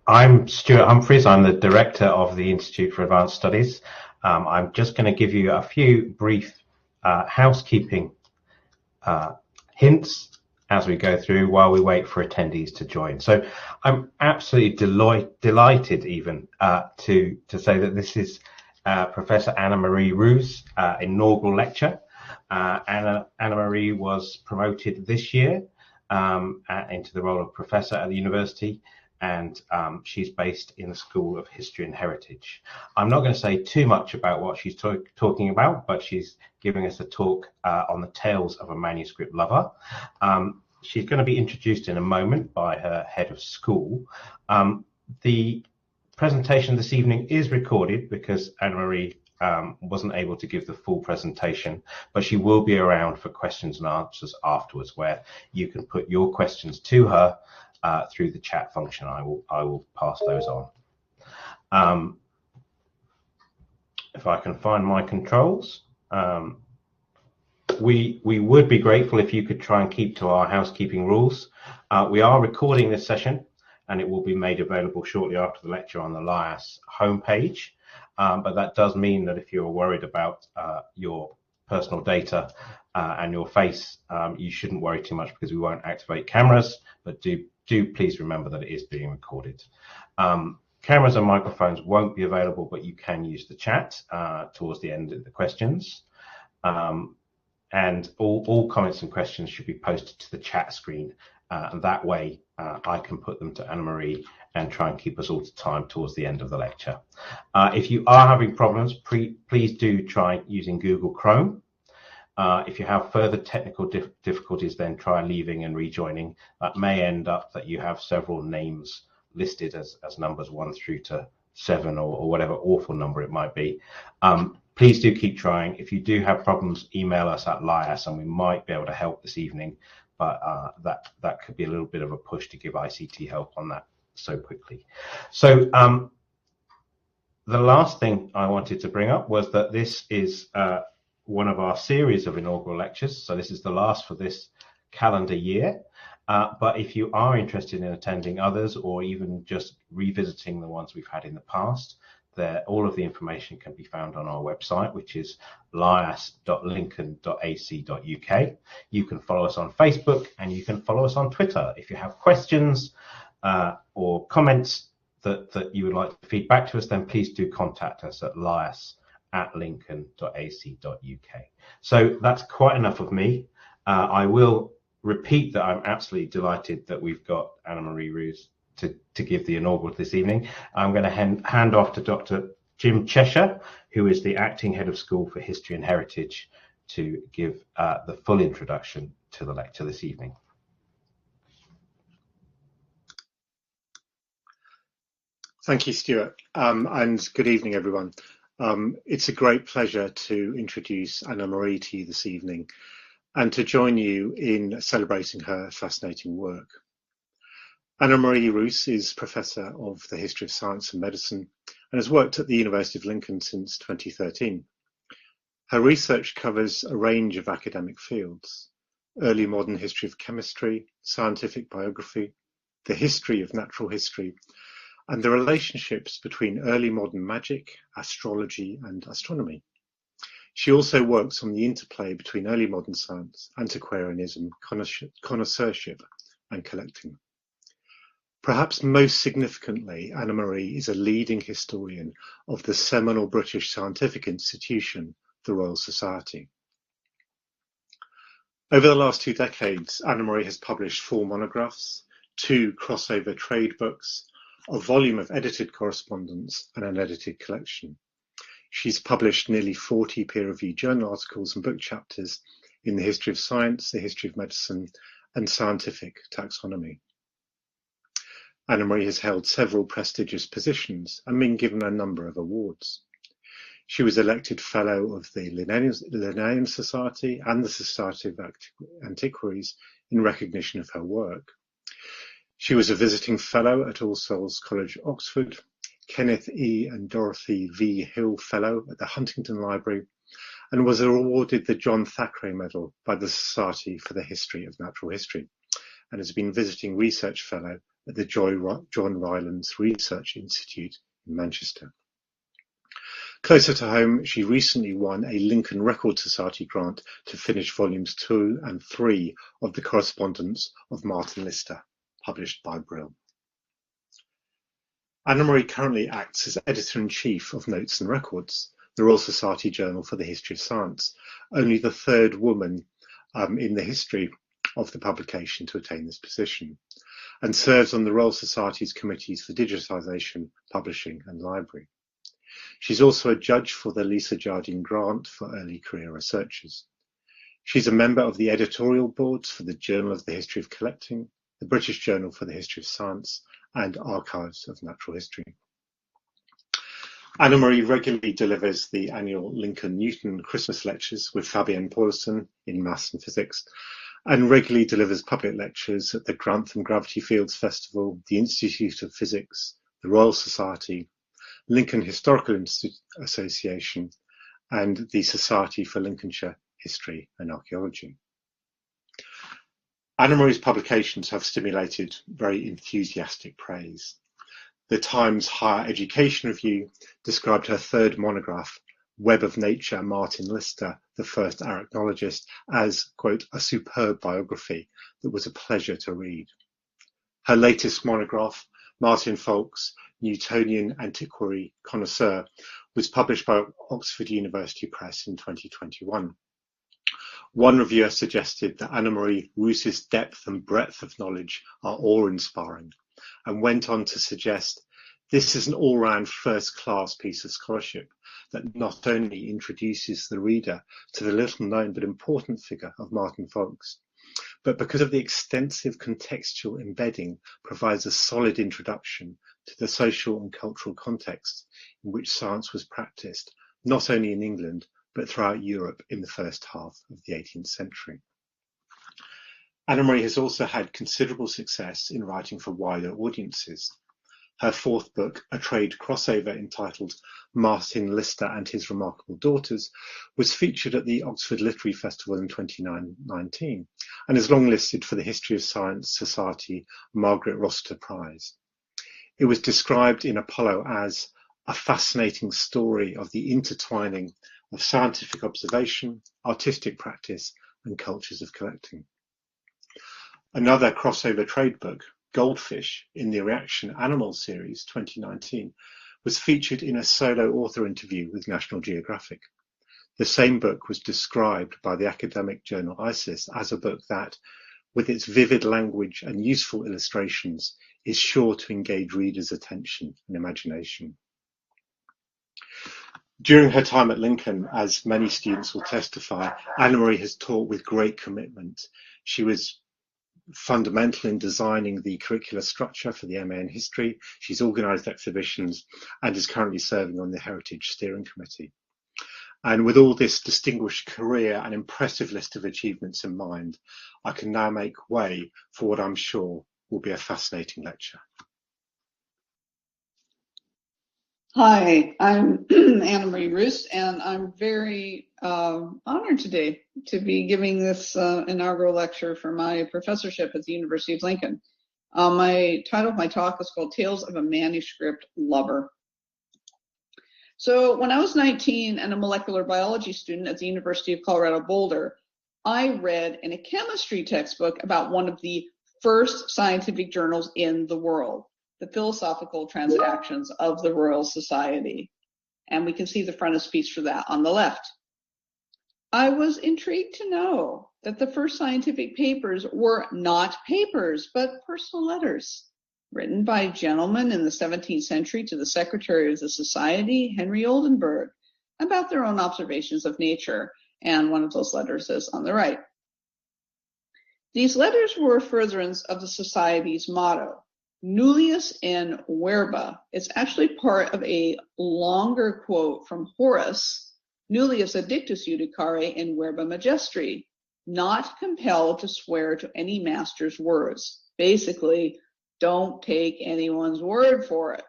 I'm Stuart Humphreys. I'm the director of the Institute for Advanced Studies. I'm just going to give you a few brief housekeeping hints as we go through while we wait for attendees to join. So I'm absolutely delighted even to say that this is Professor Anna-Marie Roos' inaugural lecture. Anna-Marie was promoted this year into the role of professor at the university, and she's based in the School of History and Heritage. I'm not going to say too much about what she's talking about, but she's giving us a talk on the tales of a manuscript lover. She's going to be introduced in a moment by her head of school. The presentation this evening is recorded because Anna-Marie wasn't able to give the full presentation, but she will be around for questions and answers afterwards, where you can put your questions to her through the chat function. I will pass those on. If I can find my controls, we would be grateful if you could try and keep to our housekeeping rules. We are recording this session, and it will be made available shortly after the lecture on the LIAS homepage. But that does mean that if you're worried about your personal data and your face, you shouldn't worry too much, because we won't activate cameras, but do please remember that it is being recorded. Cameras and microphones won't be available, but you can use the chat towards the end of the questions. And all comments and questions should be posted to the chat screen. And that way I can put them to Anna-Marie and try and keep us all to time towards the end of the lecture. If you are having problems, please do try using Google Chrome. If you have further technical difficulties, then try leaving and rejoining. That may end up that you have several names listed as numbers 1 through to 7 or whatever awful number it might be. Please do keep trying. If you do have problems, email us at LIAS and we might be able to help this evening, but that could be a little bit of a push to give ICT help on that so quickly. So the last thing I wanted to bring up was that this is one of our series of inaugural lectures. So this is the last for this calendar year. But if you are interested in attending others, or even just revisiting the ones we've had in the past, all of the information can be found on our website, which is lias.lincoln.ac.uk. You can follow us on Facebook, and you can follow us on Twitter. If you have questions or comments that you would like to feed back to us, then please do contact us at lias@lincoln.ac.uk. So that's quite enough of me. I will repeat that I'm absolutely delighted that we've got Anna-Marie Roos to give the inaugural this evening. I'm going to hand off to Dr. Jim Cheshire, who is the Acting Head of School for History and Heritage, to give the full introduction to the lecture this evening. Thank you, Stuart, and good evening, everyone. It's a great pleasure to introduce Anna-Marie to you this evening and to join you in celebrating her fascinating work. Anna-Marie Roos is Professor of the History of Science and Medicine and has worked at the University of Lincoln since 2013. Her research covers a range of academic fields: early modern history of chemistry, scientific biography, the history of natural history, and the relationships between early modern magic, astrology, and astronomy. She also works on the interplay between early modern science, antiquarianism, connoisseurship, and collecting. Perhaps most significantly, Anna-Marie is a leading historian of the seminal British scientific institution, the Royal Society. Over the last 2 decades, Anna-Marie has published 4 monographs, 2 crossover trade books, a volume of edited correspondence, and an edited collection. She's published nearly 40 peer-reviewed journal articles and book chapters in the history of science, the history of medicine, and scientific taxonomy. Anna-Marie has held several prestigious positions and been given a number of awards. She was elected Fellow of the Linnean Society and the Society of Antiquaries in recognition of her work. She was a visiting Fellow at All Souls College, Oxford, Kenneth E. and Dorothy V. Hill Fellow at the Huntington Library, and was awarded the John Thackeray Medal by the Society for the History of Natural History, and has been visiting Research Fellow at the John Rylands Research Institute in Manchester. Closer to home, she recently won a Lincoln Record Society grant to finish volumes 2 and 3 of the Correspondence of Martin Lister, published by Brill. Anna-Marie currently acts as Editor-in-Chief of Notes and Records, the Royal Society Journal for the History of Science, only the third woman in the history of the publication to attain this position, and serves on the Royal Society's Committees for Digitisation, Publishing and Library. She's also a judge for the Lisa Jardine Grant for Early Career Researchers. She's a member of the editorial boards for the Journal of the History of Collecting, the British Journal for the History of Science, and Archives of Natural History. Anna-Marie regularly delivers the annual Lincoln Newton Christmas lectures with Fabienne Paulison in Maths and Physics, and regularly delivers public lectures at the Grantham Gravity Fields Festival, the Institute of Physics, the Royal Society, Lincoln Historical Association, and the Society for Lincolnshire History and Archaeology. Anna-Marie's publications have stimulated very enthusiastic praise. The Times Higher Education Review described her third monograph, Web of Nature, Martin Lister, the First Arachnologist, as, quote, a superb biography that was a pleasure to read. Her latest monograph, Martin Falk's Newtonian Antiquary Connoisseur, was published by Oxford University Press in 2021. One reviewer suggested that Anna-Marie Roos's depth and breadth of knowledge are awe-inspiring, and went on to suggest this is an all-round first-class piece of scholarship that not only introduces the reader to the little-known but important figure of Martin Falks, but because of the extensive contextual embedding, provides a solid introduction to the social and cultural context in which science was practiced, not only in England, but throughout Europe in the first half of the 18th century. Anna-Marie has also had considerable success in writing for wider audiences. Her fourth book, a trade crossover entitled Martin Lister and His Remarkable Daughters, was featured at the Oxford Literary Festival in 2019 and is longlisted for the History of Science Society Margaret Rossiter Prize. It was described in Apollo as a fascinating story of the intertwining of scientific observation, artistic practice, and cultures of collecting. Another crossover trade book, Goldfish, in the Reaction Animals series 2019, was featured in a solo author interview with National Geographic. The same book was described by the academic journal ISIS as a book that, with its vivid language and useful illustrations, is sure to engage readers' attention and imagination. During her time at Lincoln, as many students will testify, Anna-Marie has taught with great commitment. She was fundamental in designing the curricular structure for the MA in History. She's organised exhibitions and is currently serving on the Heritage Steering Committee. And with all this distinguished career and impressive list of achievements in mind, I can now make way for what I'm sure will be a fascinating lecture. Hi, I'm Anna-Marie Roos, and I'm very honored today to be giving this inaugural lecture for my professorship at the University of Lincoln. My title of my talk is called Tales of a Manuscript Lover. So when I was 19 and a molecular biology student at the University of Colorado Boulder, I read in a chemistry textbook about one of the first scientific journals in the world, the Philosophical Transactions of the Royal Society. And we can see the frontispiece for that on the left. I was intrigued to know that the first scientific papers were not papers, but personal letters written by gentlemen in the 17th century to the secretary of the society, Henry Oldenburg, about their own observations of nature. And one of those letters is on the right. These letters were a furtherance of the society's motto, Nullius in verba. It's actually part of a longer quote from Horace, Nullius addictus judicare in verba magistri, not compelled to swear to any master's words. Basically, don't take anyone's word for it.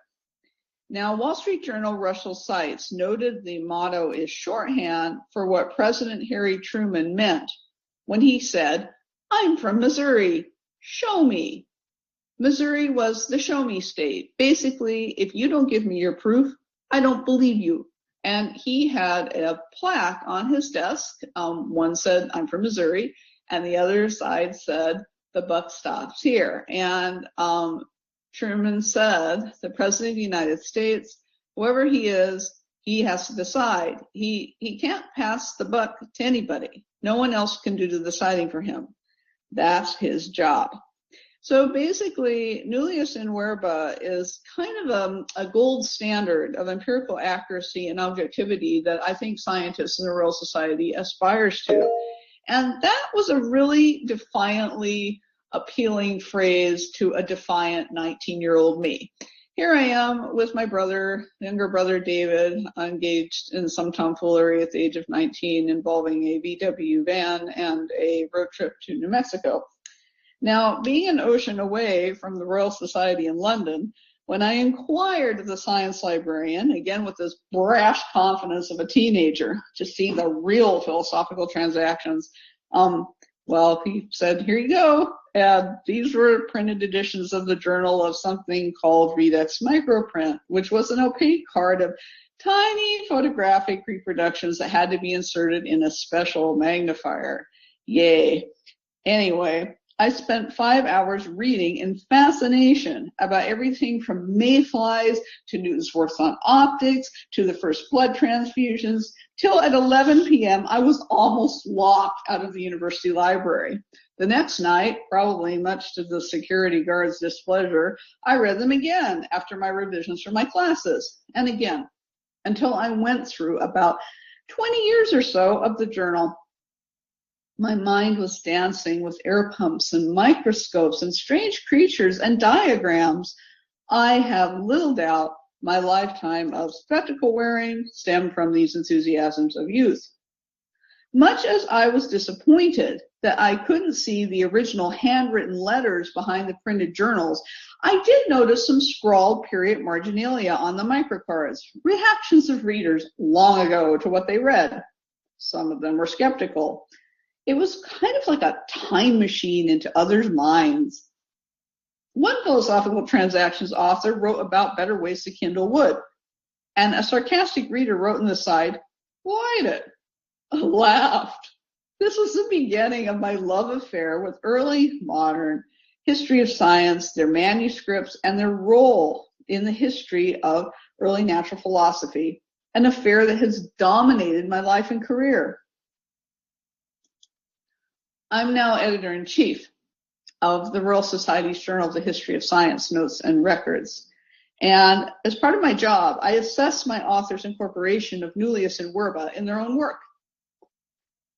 Now, Wall Street Journal Russell Seitz noted the motto is shorthand for what President Harry Truman meant when he said, "I'm from Missouri, show me." Missouri was the show me state. Basically, if you don't give me your proof, I don't believe you. And he had a plaque on his desk. One said, I'm from Missouri, and the other side said, the buck stops here. And Truman said, the President of the United States, whoever he is, he has to decide. He can't pass the buck to anybody. No one else can do the deciding for him. That's his job. So basically, nullius in verba is kind of a gold standard of empirical accuracy and objectivity that I think scientists in the Royal Society aspires to. And that was a really defiantly appealing phrase to a defiant 19-year-old me. Here I am with my brother, younger brother David, engaged in some tomfoolery at the age of 19 involving a VW van and a road trip to New Mexico. Now, being an ocean away from the Royal Society in London, when I inquired of the science librarian, again with this brash confidence of a teenager, to see the real philosophical transactions, well, he said, here you go. And these were printed editions of the journal of something called Redex Microprint, which was an opaque card of tiny photographic reproductions that had to be inserted in a special magnifier. Yay. Anyway, I spent 5 hours reading in fascination about everything from mayflies to Newton's works on optics to the first blood transfusions, till at 11 p.m. I was almost locked out of the university library. The next night, probably much to the security guard's displeasure, I read them again after my revisions for my classes, and again, until I went through about 20 years or so of the journal. My mind was dancing with air pumps and microscopes and strange creatures and diagrams. I have little doubt my lifetime of spectacle wearing stemmed from these enthusiasms of youth. Much as I was disappointed that I couldn't see the original handwritten letters behind the printed journals, I did notice some scrawled period marginalia on the microcards, reactions of readers long ago to what they read. Some of them were skeptical. It was kind of like a time machine into others' minds. One philosophical transactions author wrote about better ways to kindle wood, and a sarcastic reader wrote in the side, light it. I laughed. This was the beginning of my love affair with early modern history of science, their manuscripts, and their role in the history of early natural philosophy, an affair that has dominated my life and career. I'm now editor-in-chief of the Royal Society's Journal of the History of Science, Notes and Records. And as part of my job, I assess my authors' incorporation of nullius in verba in their own work.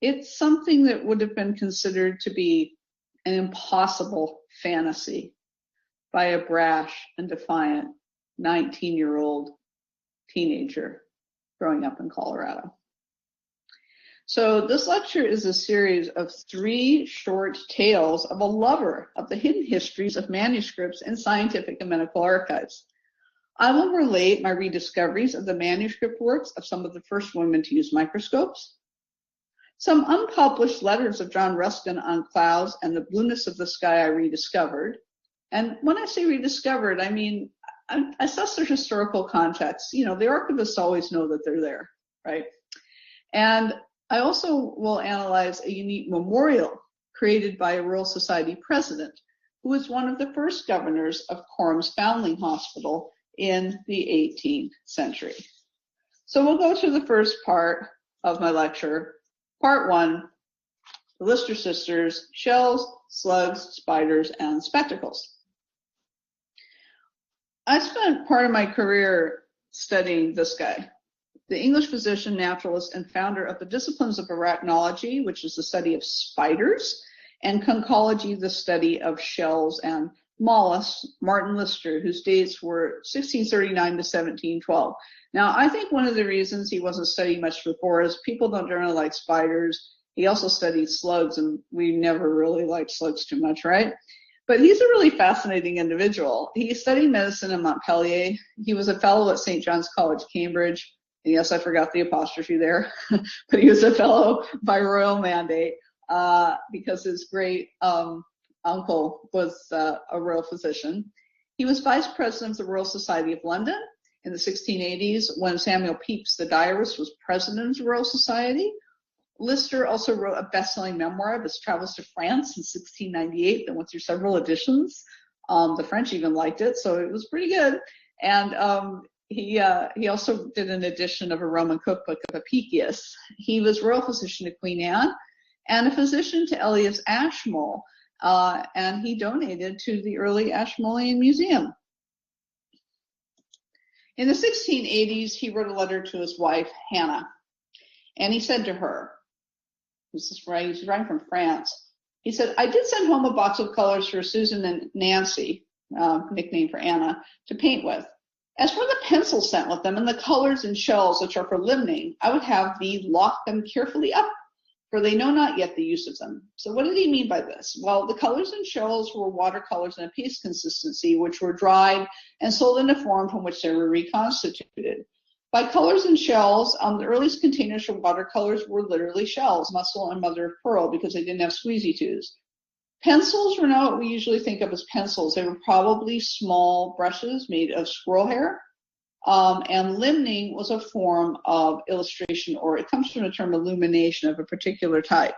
It's something that would have been considered to be an impossible fantasy by a brash and defiant 19-year-old teenager growing up in Colorado. So this lecture is a series of 3 short tales of a lover of the hidden histories of manuscripts in scientific and medical archives. I will relate my rediscoveries of the manuscript works of some of the first women to use microscopes, some unpublished letters of John Ruskin on clouds and the blueness of the sky I rediscovered. And when I say rediscovered, I mean, I assess their historical context. You know, the archivists always know that they're there, right? And I also will analyze a unique memorial created by a Royal Society president, who was one of the first governors of Corham's Foundling Hospital in the 18th century. So we'll go to the first part of my lecture, part 1, the Lister sisters, shells, slugs, spiders, and spectacles. I spent part of my career studying this guy, the English physician, naturalist, and founder of the disciplines of arachnology, which is the study of spiders, and conchology, the study of shells and mollusks, Martin Lister, whose dates were 1639 to 1712. Now, I think one of the reasons he wasn't studied much before is people don't generally like spiders. He also studied slugs, and we never really liked slugs too much, right? But he's a really fascinating individual. He studied medicine in Montpellier. He was a fellow at St. John's College, Cambridge. And yes, I forgot the apostrophe there, but he was a fellow by royal mandate because his great uncle was a royal physician. He was vice president of the Royal Society of London in the 1680s when Samuel Pepys, the diarist, was president of the Royal Society. Lister also wrote a best-selling memoir of his travels to France in 1698 that went through several editions. The French even liked it, so it was pretty good. And he also did an edition of a Roman cookbook of Apicius. He was royal physician to Queen Anne and a physician to Elias Ashmole, and he donated to the early Ashmolean Museum. In the 1680s, he wrote a letter to his wife, Hannah, and he said to her, he's writing from France, he said, I did send home a box of colors for Susan and Nancy, nickname for Anna, to paint with. As for the pencils sent with them and the colors and shells which are for limning, I would have thee lock them carefully up, for they know not yet the use of them. So what did he mean by this? Well, the colors and shells were watercolors in a paste consistency, which were dried and sold in a form from which they were reconstituted. By colors and shells, the earliest containers for watercolors were literally shells, mussel and mother of pearl, because they didn't have squeezy tubes. Pencils were not what we usually think of as pencils. They were probably small brushes made of squirrel hair. And limning was a form of illustration, or it comes from the term illumination of a particular type.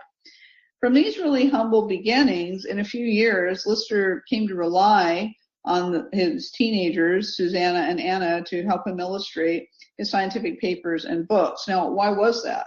From these really humble beginnings, in a few years, Lister came to rely on his teenagers, Susanna and Anna, to help him illustrate his scientific papers and books. Now, why was that?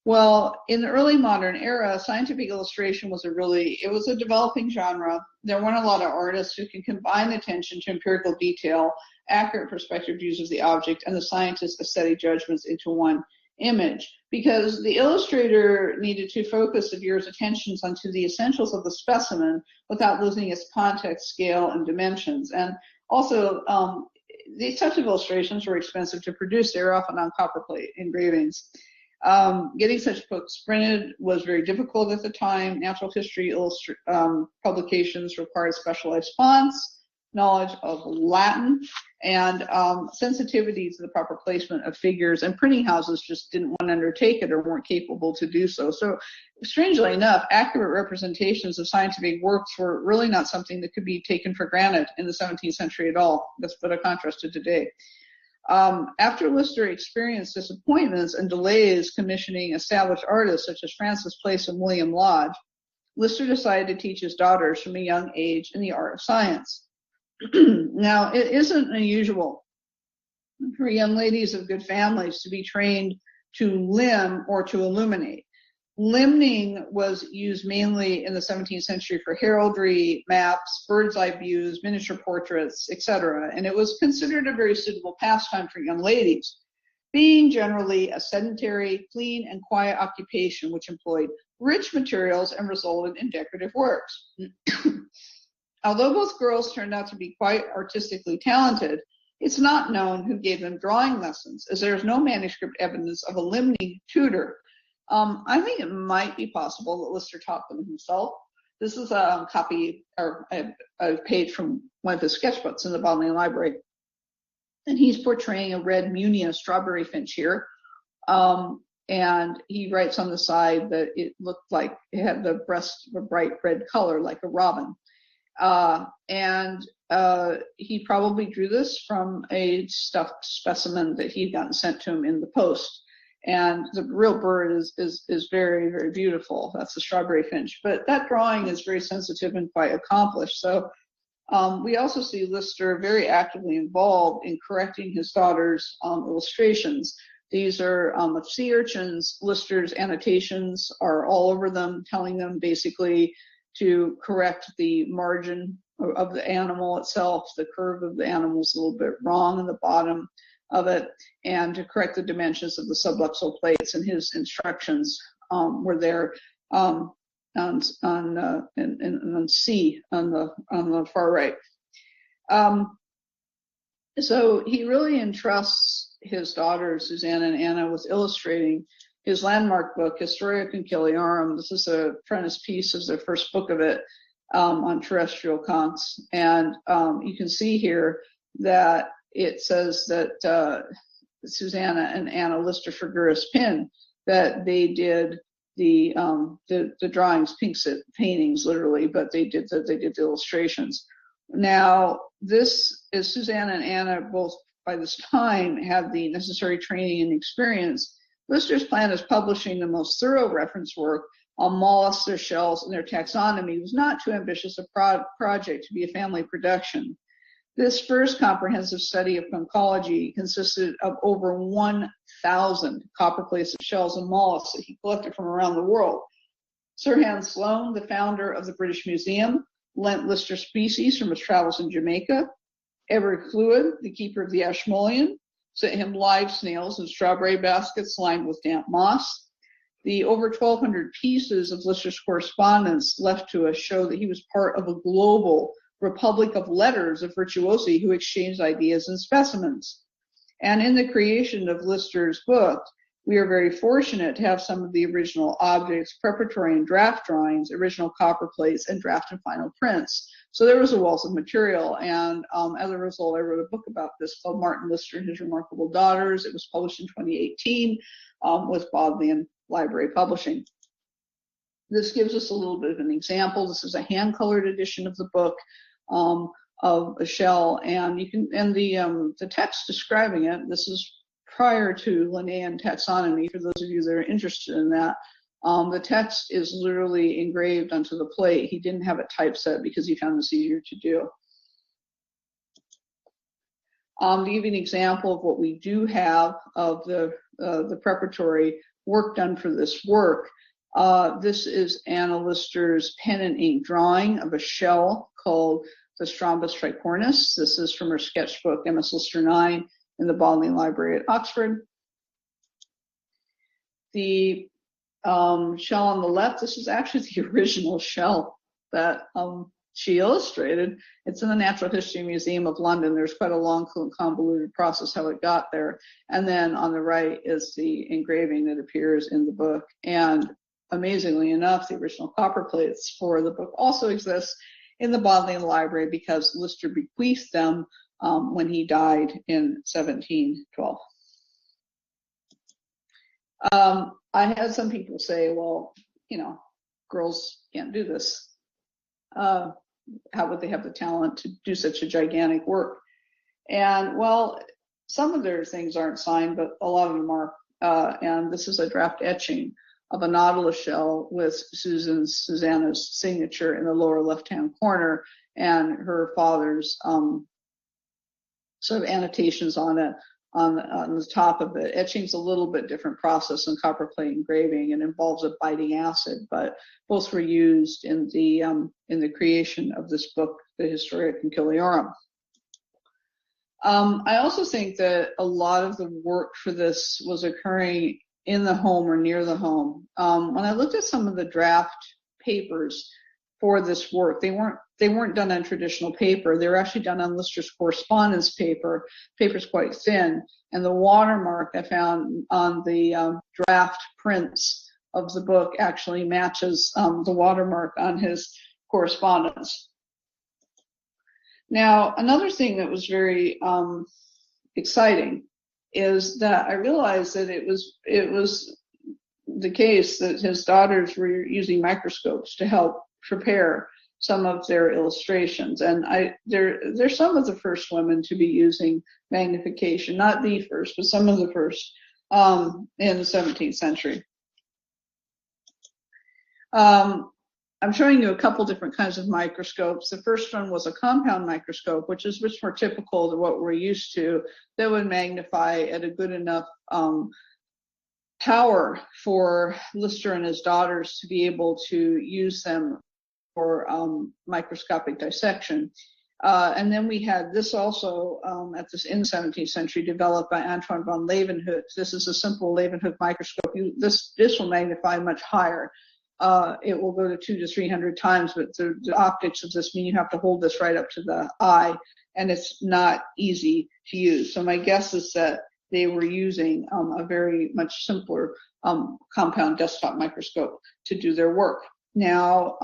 Well, in the early modern era, scientific illustration was a developing genre. There weren't a lot of artists who can combine attention to empirical detail, accurate perspective views of the object, and the scientist's aesthetic judgments into one image, because the illustrator needed to focus the viewer's attentions onto the essentials of the specimen without losing its context, scale, and dimensions. And also, these types of illustrations were expensive to produce. They were often on copper plate engravings. Getting such books printed was very difficult at the time. Natural history publications required specialized fonts, knowledge of Latin, and sensitivity to the proper placement of figures, and printing houses just didn't want to undertake it or weren't capable to do so. So strangely enough, accurate representations of scientific works were really not something that could be taken for granted in the 17th century at all. That's but a contrast to today. After Lister experienced disappointments and delays commissioning established artists such as Francis Place and William Lodge, Lister decided to teach his daughters from a young age in the art of science. Now, it isn't unusual for young ladies of good families to be trained to limn or to illuminate. Limning was used mainly in the 17th century for heraldry, maps, bird's eye views, miniature portraits, etc., and it was considered a very suitable pastime for young ladies, being generally a sedentary, clean, and quiet occupation which employed rich materials and resulted in decorative works. Although both girls turned out to be quite artistically talented, it's not known who gave them drawing lessons, as there is no manuscript evidence of a limning tutor. I think it might be possible that Lister taught them himself. This is a copy or a page from one of his sketchbooks in the Bodleian Library. And he's portraying a red Munia strawberry finch here. And he writes on the side that it looked like it had the breast of a bright red color like a robin. He probably drew this from a stuffed specimen that he'd gotten sent to him in the post. And the real bird is very, very beautiful. That's the strawberry finch. But that drawing is very sensitive and quite accomplished. So we also see Lister very actively involved in correcting his daughter's illustrations. These are of sea urchins. Lister's annotations are all over them, telling them basically to correct the margin of the animal itself. The curve of the animal is a little bit wrong in the bottom of it, and to correct the dimensions of the subluxal plates. And his instructions were there on C on the far right. So he really entrusts his daughters, Susanna and Anna, with illustrating his landmark book, Historia Conciliarum. This is a frontispiece of the first book of it on terrestrial conchs. And you can see here that it says that Susanna and Anna Lister Figueras Pin, that they did the drawings, paintings literally, but they did the illustrations. Now, this is Susanna and Anna both by this time had the necessary training and experience. Lister's plan is publishing the most thorough reference work on mollusks, their shells, and their taxonomy was not too ambitious a project to be a family production. This first comprehensive study of conchology consisted of over 1,000 copperplates of shells and mollusks that he collected from around the world. Sir Hans Sloane, the founder of the British Museum, lent Lister species from his travels in Jamaica. Everett Fluid, the keeper of the Ashmolean, sent him live snails in strawberry baskets lined with damp moss. The over 1,200 pieces of Lister's correspondence left to us show that he was part of a global republic of letters of virtuosi who exchanged ideas and specimens. And in the creation of Lister's book, we are very fortunate to have some of the original objects, preparatory and draft drawings, original copper plates, and draft and final prints. So there was a wealth of material, and as a result, I wrote a book about this called Martin Lister and His Remarkable Daughters. It was published in 2018 with Bodleian Library Publishing. This gives us a little bit of an example. This is a hand-colored edition of the book of a shell, and the text describing it. This is prior to Linnaean taxonomy. For those of you that are interested in that, the text is literally engraved onto the plate. He didn't have it typeset because he found this easier to do. To give you an example of what we do have of the preparatory work done for this work, this is Anna Lister's pen and ink drawing of a shell called the Strombus tricornis. This is from her sketchbook, MS Lister 9, in the Bodleian Library at Oxford. The shell on the left, this is actually the original shell that she illustrated. It's in the Natural History Museum of London. There's quite a long, convoluted process how it got there. And then on the right is the engraving that appears in the book. And amazingly enough, the original copper plates for the book also exist in the Bodleian Library because Lister bequeathed them when he died in 1712. I had some people say, well, girls can't do this. How would they have the talent to do such a gigantic work? And well, some of their things aren't signed, but a lot of them are. And this is a draft etching of a nautilus shell with Susanna's signature in the lower left-hand corner and her father's sort of annotations on it on the top of it. Etching's a little bit different process than copperplate engraving and involves a biting acid, but both were used in the creation of this book, the Historia Conchiliorum. I also think that a lot of the work for this was occurring in the home or near the home. When I looked at some of the draft papers for this work, they weren't done on traditional paper. They were actually done on Lister's correspondence paper. Paper's quite thin, and the watermark I found on the draft prints of the book actually matches the watermark on his correspondence. Now, another thing that was very exciting is that I realized that it was the case that his daughters were using microscopes to help prepare some of their illustrations, and they're some of the first women to be using magnification, not the first, but some of the first in the 17th century. I'm showing you a couple different kinds of microscopes. The first one was a compound microscope, which is much more typical to what we're used to, that would magnify at a good enough power for Lister and his daughters to be able to use them for microscopic dissection. And then we had this also in the 17th century developed by Antoine von Leeuwenhoek. This is a simple Leeuwenhoek microscope. This will magnify much higher. It will go to 200 to 300 times, but the optics of this mean you have to hold this right up to the eye, and it's not easy to use. So my guess is that they were using a very much simpler compound desktop microscope to do their work. Now,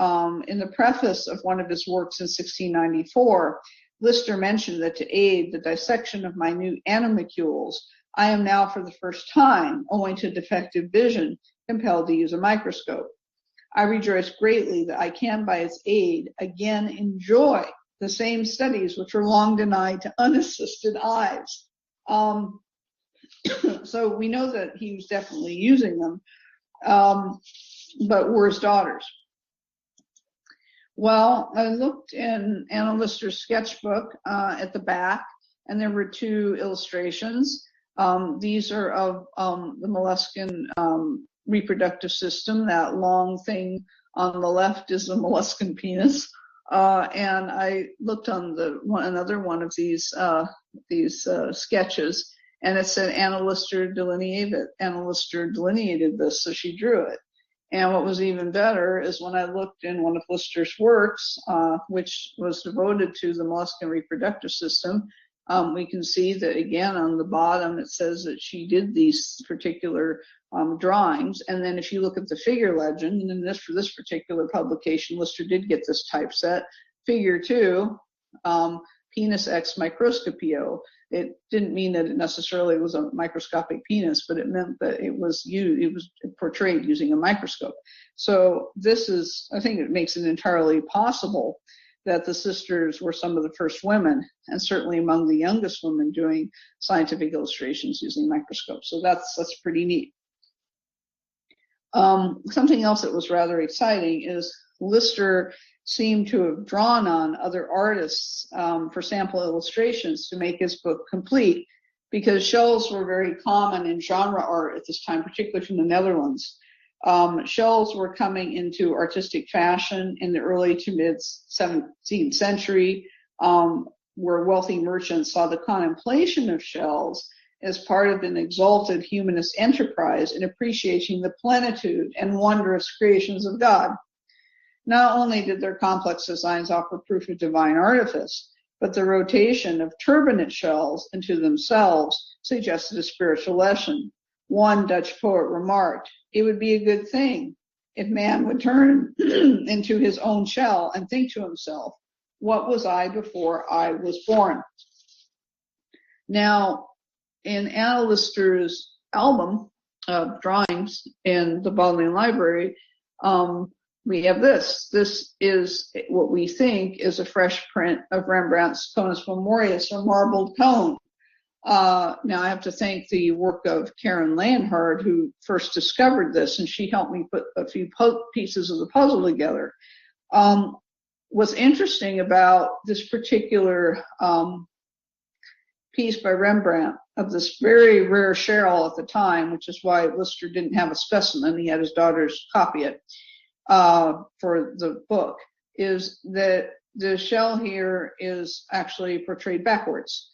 in the preface of one of his works in 1694, Lister mentioned that to aid the dissection of minute animalcules, I am now for the first time, owing to defective vision, compelled to use a microscope. I rejoice greatly that I can, by its aid, again enjoy the same studies which were long denied to unassisted eyes. So we know that he was definitely using them, but were his daughters? Well, I looked in Anna Lister's sketchbook at the back, and there were two illustrations. These are of the molluscan reproductive system. That long thing on the left is the molluscan penis. And I looked on another one of these sketches, and it said Anna Lister delineated this, so she drew it. And what was even better is when I looked in one of Lister's works, which was devoted to the molluscan reproductive system, we can see that again on the bottom it says that she did these particular drawings. And then if you look at the figure legend, and in for this particular publication, Lister did get this typeset, figure 2, penis ex microscopio. It didn't mean that it necessarily was a microscopic penis, but it meant that it was portrayed using a microscope. So this is, I think it makes it entirely possible that the sisters were some of the first women, and certainly among the youngest women doing scientific illustrations using microscopes. So that's pretty neat. Something else that was rather exciting is Lister seemed to have drawn on other artists for sample illustrations to make his book complete, because shells were very common in genre art at this time, particularly from the Netherlands. Shells were coming into artistic fashion in the early to mid 17th century, where wealthy merchants saw the contemplation of shells as part of an exalted humanist enterprise in appreciating the plenitude and wondrous creations of God. Not only did their complex designs offer proof of divine artifice, but the rotation of turbinate shells into themselves suggested a spiritual lesson. One Dutch poet remarked, "It would be a good thing if man would turn into his own shell and think to himself, what was I before I was born?" Now, in Anna Lister's album of drawings in the Bodleian Library, we have this. This is what we think is a fresh print of Rembrandt's Conus Memorius, or marbled cone. Now I have to thank the work of Karen Leonhard, who first discovered this, and she helped me put a few pieces of the puzzle together. What's interesting about this particular piece by Rembrandt of this very rare shell at the time, which is why Lister didn't have a specimen, he had his daughters copy it for the book, is that the shell here is actually portrayed backwards.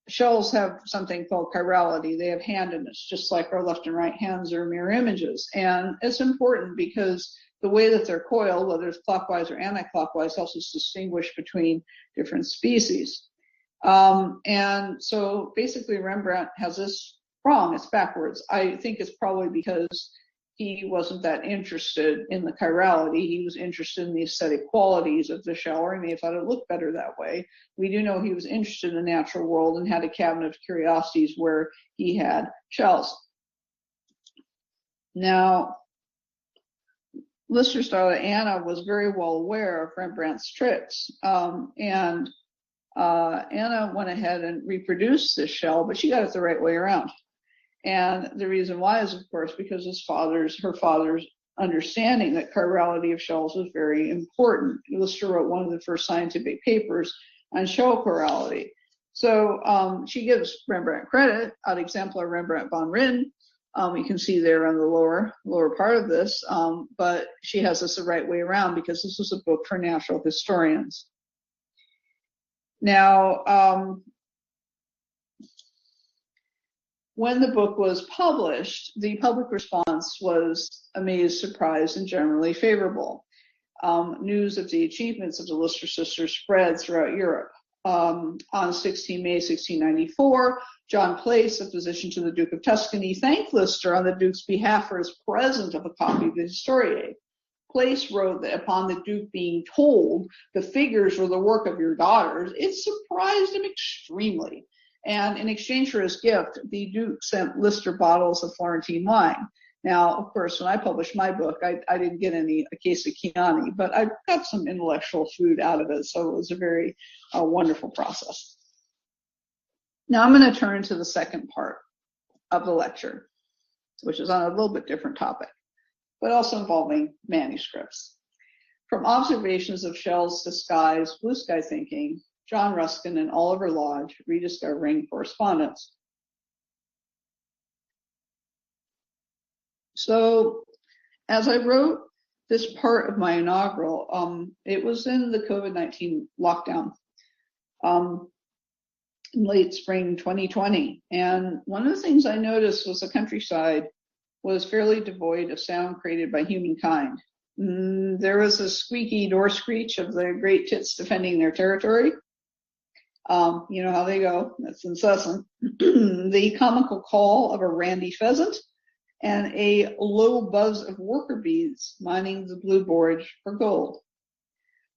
Shells have something called chirality. They have handedness, just like our left and right hands are mirror images. And it's important because the way that they're coiled, whether it's clockwise or anti-clockwise, helps us distinguish between different species. And so basically Rembrandt has this wrong. It's backwards. I think it's probably because he wasn't that interested in the chirality. He was interested in the aesthetic qualities of the shell, or he may have thought it looked better that way. We do know he was interested in the natural world and had a cabinet of curiosities where he had shells. Now, Lister's daughter Anna was very well aware of Rembrandt's tricks, and Anna went ahead and reproduced this shell, but she got it the right way around. And the reason why is, of course, because her father's understanding that chirality of shells was very important. Lister wrote one of the first scientific papers on shell chirality. So she gives Rembrandt credit, ad exemplar Rembrandt von Rijn. You can see there on the lower part of this, but she has this the right way around because this was a book for natural historians. Now, when the book was published, the public response was amazed, surprised, and generally favorable. News of the achievements of the Lister sisters spread throughout Europe. On 16 May 1694, John Place, a physician to the Duke of Tuscany, thanked Lister on the Duke's behalf for his present of a copy of the Historiae. Place wrote that upon the Duke being told the figures were the work of your daughters, it surprised him extremely. And in exchange for his gift, the Duke sent Lister bottles of Florentine wine. Now, of course, when I published my book, I didn't get a case of Chianti, but I got some intellectual food out of it. So it was a very wonderful process. Now I'm going to turn to the second part of the lecture, which is on a little bit different topic, but also involving manuscripts. From observations of shells to skies, blue sky thinking, John Ruskin and Oliver Lodge rediscovering correspondence. So as I wrote this part of my inaugural, it was in the COVID-19 lockdown in late spring 2020. And one of the things I noticed was the countryside was fairly devoid of sound created by humankind. There was a squeaky door screech of the great tits defending their territory. You know how they go, that's incessant. The comical call of a randy pheasant and a low buzz of worker bees mining the blue gorge for gold.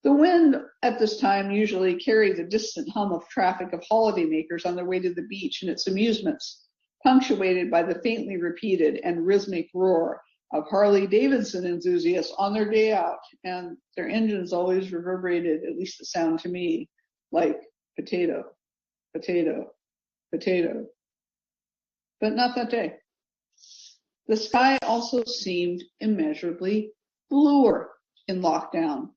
The wind at this time usually carried the distant hum of traffic of holidaymakers on their way to the beach and its amusements, punctuated by the faintly repeated and rhythmic roar of Harley-Davidson enthusiasts on their day out, and their engines always reverberated, at least the sound to me, like potato, potato, potato. But not that day. The sky also seemed immeasurably bluer in lockdown.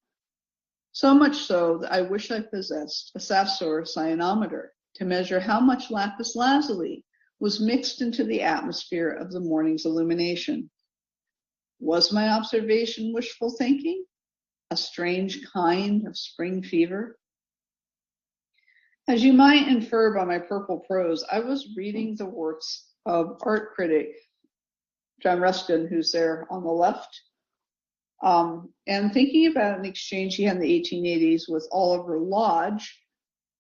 So much so that I wish I possessed a Sasor cyanometer to measure how much lapis lazuli was mixed into the atmosphere of the morning's illumination. Was my observation wishful thinking? A strange kind of spring fever? As you might infer by my purple prose, I was reading the works of art critic John Ruskin, who's there on the left, and thinking about an exchange he had in the 1880s with Oliver Lodge,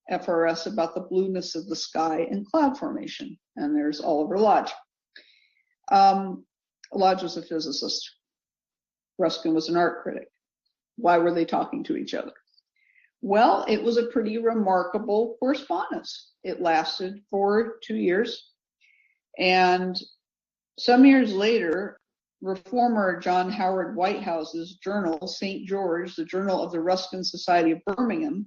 FRS, about the blueness of the sky and cloud formation. And there's Oliver Lodge. Lodge was a physicist. Ruskin was an art critic. Why were they talking to each other? Well, it was a pretty remarkable correspondence. It lasted for 2 years. And some years later, reformer John Howard Whitehouse's journal, St. George, the Journal of the Ruskin Society of Birmingham,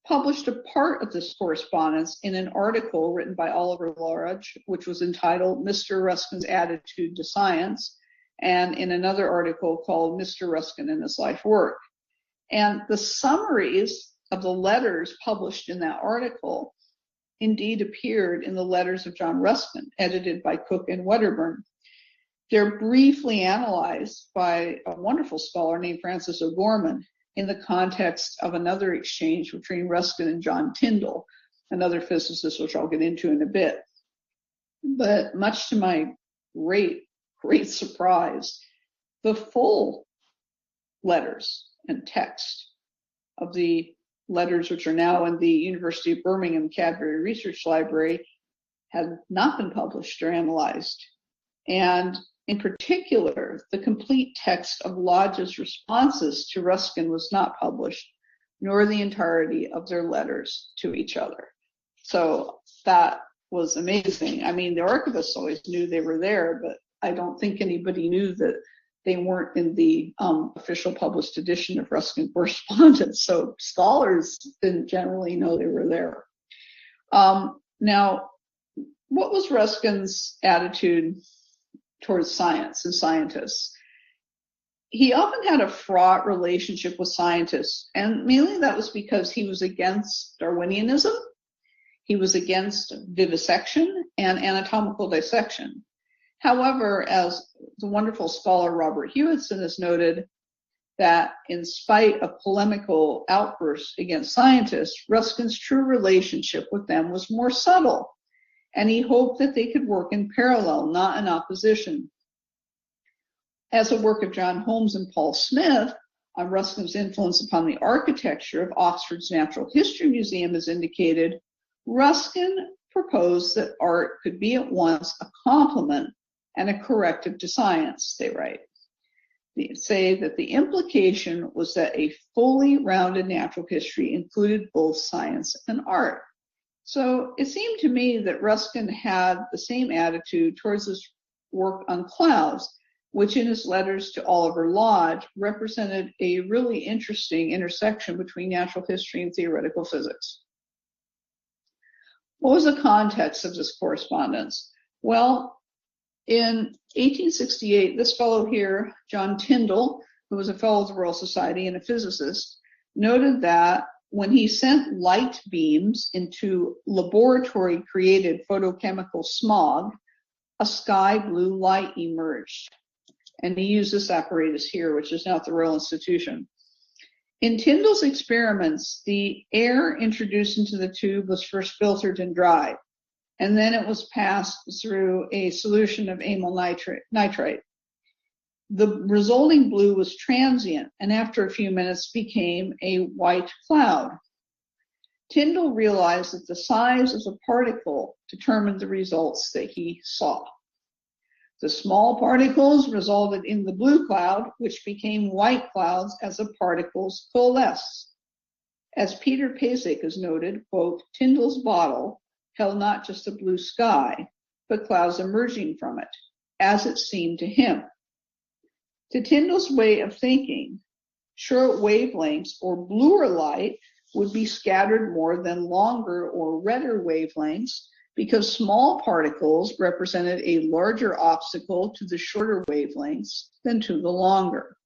published a part of this correspondence in an article written by Oliver Lodge, which was entitled Mr. Ruskin's Attitude to Science, and in another article called Mr. Ruskin and His Life Work. And the summaries of the letters published in that article indeed appeared in the Letters of John Ruskin, edited by Cook and Wedderburn. They're briefly analyzed by a wonderful scholar named Francis O'Gorman in the context of another exchange between Ruskin and John Tyndall, another physicist, which I'll get into in a bit. But much to my great surprise, the full letters and text of the letters, which are now in the University of Birmingham Cadbury Research Library, have not been published or analyzed. And in particular, the complete text of Lodge's responses to Ruskin was not published, nor the entirety of their letters to each other. So that was amazing. I mean, the archivists always knew they were there, but I don't think anybody knew that they weren't in the official published edition of Ruskin Correspondence. So scholars didn't generally know they were there. Now, what was Ruskin's attitude towards science and scientists? He often had a fraught relationship with scientists, and mainly that was because he was against Darwinianism, he was against vivisection and anatomical dissection. However, as the wonderful scholar Robert Hewitson has noted, that in spite of polemical outbursts against scientists, Ruskin's true relationship with them was more subtle, and he hoped that they could work in parallel, not in opposition. As the work of John Holmes and Paul Smith on Ruskin's influence upon the architecture of Oxford's Natural History Museum is indicated, Ruskin proposed that art could be at once a complement and a corrective to science, they write. They say that the implication was that a fully rounded natural history included both science and art. So it seemed to me that Ruskin had the same attitude towards his work on clouds, which in his letters to Oliver Lodge represented a really interesting intersection between natural history and theoretical physics. What was the context of this correspondence? Well, in 1868, this fellow here, John Tyndall, who was a fellow of the Royal Society and a physicist, noted that when he sent light beams into laboratory-created photochemical smog, a sky blue light emerged. And he used this apparatus here, which is now at the Royal Institution. In Tyndall's experiments, the air introduced into the tube was first filtered and dried, and then it was passed through a solution of amyl nitrate. The resulting blue was transient, and after a few minutes became a white cloud. Tyndall realized that the size of the particle determined the results that he saw. The small particles resulted in the blue cloud, which became white clouds as the particles coalesced. As Peter Pasek has noted, quote, Tyndall's bottle held not just a blue sky, but clouds emerging from it, as it seemed to him. To Tyndall's way of thinking, short wavelengths or bluer light would be scattered more than longer or redder wavelengths because small particles represented a larger obstacle to the shorter wavelengths than to the longer.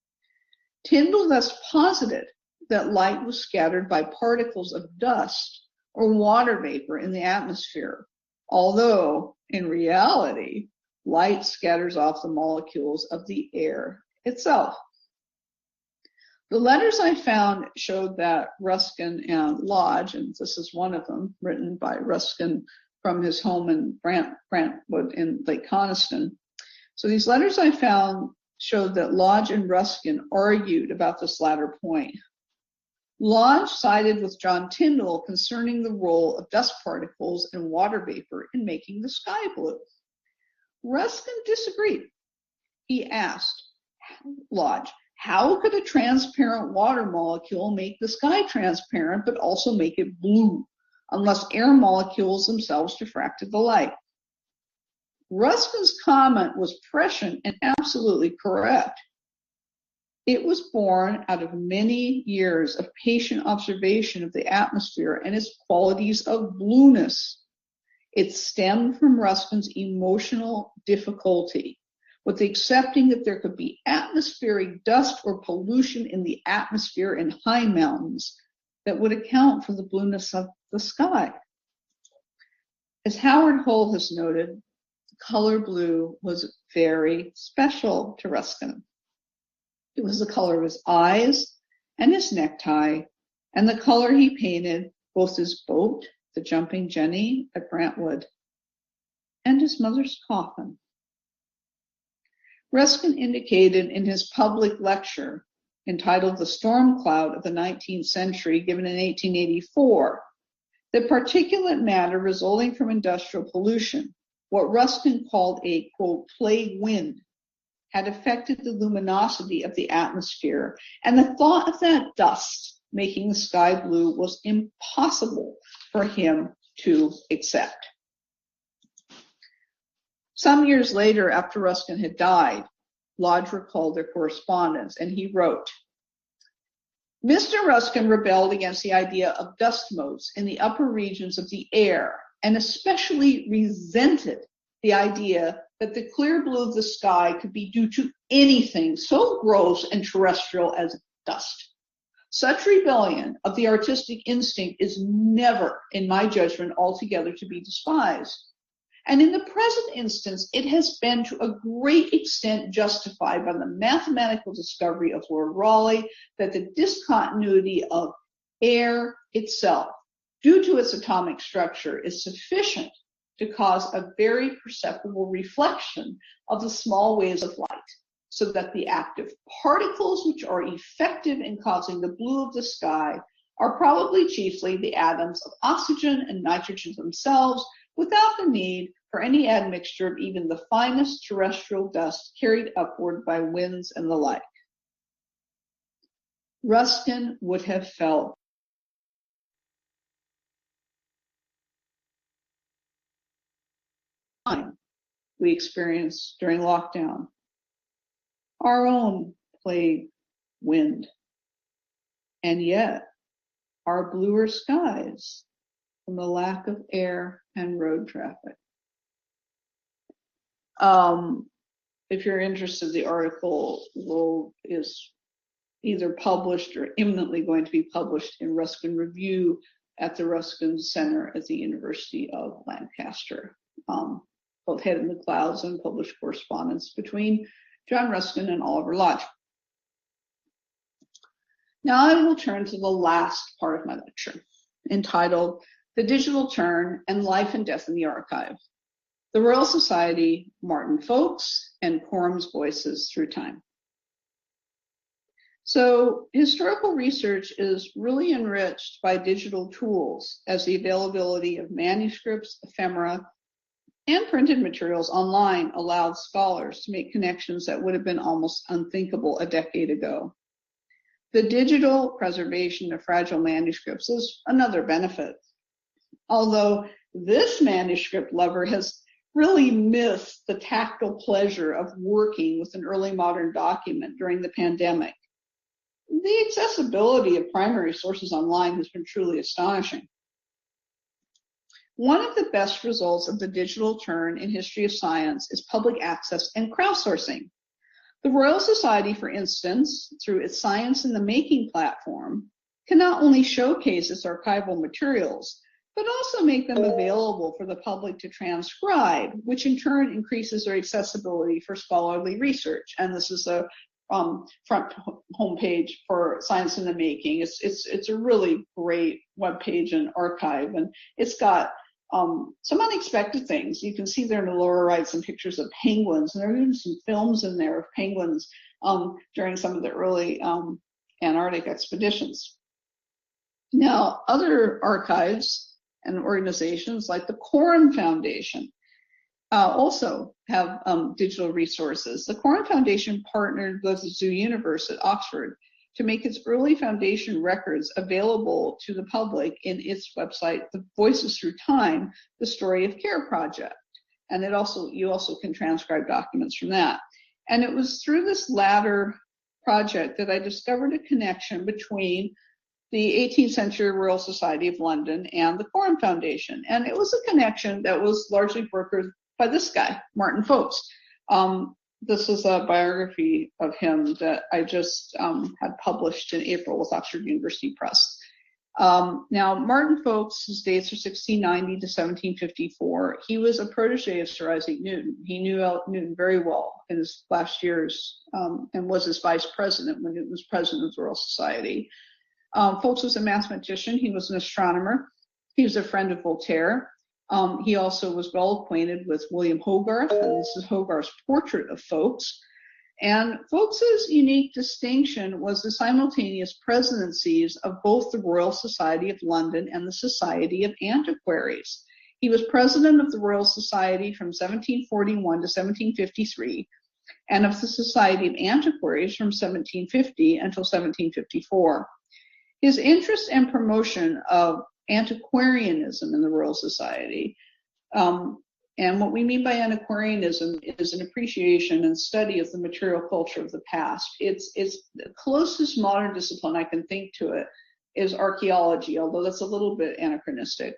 Tyndall thus posited that light was scattered by particles of dust or water vapor in the atmosphere, although in reality, light scatters off the molecules of the air itself. The letters I found showed that Ruskin and Lodge, and this is one of them, written by Ruskin from his home in Brantwood in Lake Coniston. So these letters I found showed that Lodge and Ruskin argued about this latter point. Lodge sided with John Tyndall concerning the role of dust particles and water vapor in making the sky blue. Ruskin disagreed. He asked Lodge, how could a transparent water molecule make the sky transparent but also make it blue, unless air molecules themselves diffracted the light? Ruskin's comment was prescient and absolutely correct. It was born out of many years of patient observation of the atmosphere and its qualities of blueness. It stemmed from Ruskin's emotional difficulty with accepting that there could be atmospheric dust or pollution in the atmosphere in high mountains that would account for the blueness of the sky. As Howard Hull has noted, the color blue was very special to Ruskin. It was the color of his eyes and his necktie, and the color he painted both his boat, the Jumping Jenny at Brantwood, and his mother's coffin. Ruskin indicated in his public lecture entitled The Storm Cloud of the 19th Century, given in 1884, that particulate matter resulting from industrial pollution, what Ruskin called a, quote, plague wind, had affected the luminosity of the atmosphere, and the thought of that dust making the sky blue was impossible for him to accept. Some years later, after Ruskin had died, Lodge recalled their correspondence, and he wrote, Mr. Ruskin rebelled against the idea of dust motes in the upper regions of the air, and especially resented the idea that the clear blue of the sky could be due to anything so gross and terrestrial as dust. Such rebellion of the artistic instinct is never, in my judgment, altogether to be despised. And in the present instance, it has been to a great extent justified by the mathematical discovery of Lord Rayleigh that the discontinuity of air itself, due to its atomic structure, is sufficient to cause a very perceptible reflection of the small waves of light, so that the active particles which are effective in causing the blue of the sky are probably chiefly the atoms of oxygen and nitrogen themselves, without the need for any admixture of even the finest terrestrial dust carried upward by winds and the like. Ruskin would have felt time we experienced during lockdown, our own plague, wind, and yet our bluer skies from the lack of air and road traffic. If you're interested, the article is either published or imminently going to be published in Ruskin Review at the Ruskin Center at the University of Lancaster. Both Head in the Clouds and published correspondence between John Ruskin and Oliver Lodge. Now I will turn to the last part of my lecture, entitled The Digital Turn and Life and Death in the Archive, the Royal Society, Martin Folkes, and Quorum's Voices Through Time. So historical research is really enriched by digital tools as the availability of manuscripts, ephemera, and printed materials online allowed scholars to make connections that would have been almost unthinkable a decade ago. The digital preservation of fragile manuscripts is another benefit. Although this manuscript lover has really missed the tactile pleasure of working with an early modern document during the pandemic, the accessibility of primary sources online has been truly astonishing. One of the best results of the digital turn in history of science is public access and crowdsourcing. The Royal Society, for instance, through its Science in the Making platform, can not only showcase its archival materials, but also make them available for the public to transcribe, which in turn increases their accessibility for scholarly research. And this is a front homepage for Science in the Making. It's a really great webpage and archive, and it's got some unexpected things. You can see there in the lower right some pictures of penguins, and there are even some films in there of penguins during some of the early Antarctic expeditions. Now, other archives and organizations like the Quorum Foundation also have digital resources. The Quorum Foundation partnered with Zoo Universe at Oxford to make its early foundation records available to the public in its website, The Voices Through Time, the Story of Care project. And you also can transcribe documents from that. And it was through this latter project that I discovered a connection between the 18th century Royal Society of London and the Quorum Foundation. And it was a connection that was largely brokered by this guy, Martin Folkes. This is a biography of him that I just had published in April with Oxford University Press. Now, Martin Folkes, his dates are 1690 to 1754. He was a protege of Sir Isaac Newton. He knew Newton very well in his last years and was his vice president when Newton was president of the Royal Society. Folkes was a mathematician. He was an astronomer. He was a friend of Voltaire. He also was well acquainted with William Hogarth, and this is Hogarth's portrait of Folkes. And Folkes's unique distinction was the simultaneous presidencies of both the Royal Society of London and the Society of Antiquaries. He was president of the Royal Society from 1741 to 1753, and of the Society of Antiquaries from 1750 until 1754. His interest and promotion of antiquarianism in the Royal Society, and what we mean by antiquarianism is an appreciation and study of the material culture of the past. It's the closest modern discipline I can think to it is archaeology, although that's a little bit anachronistic.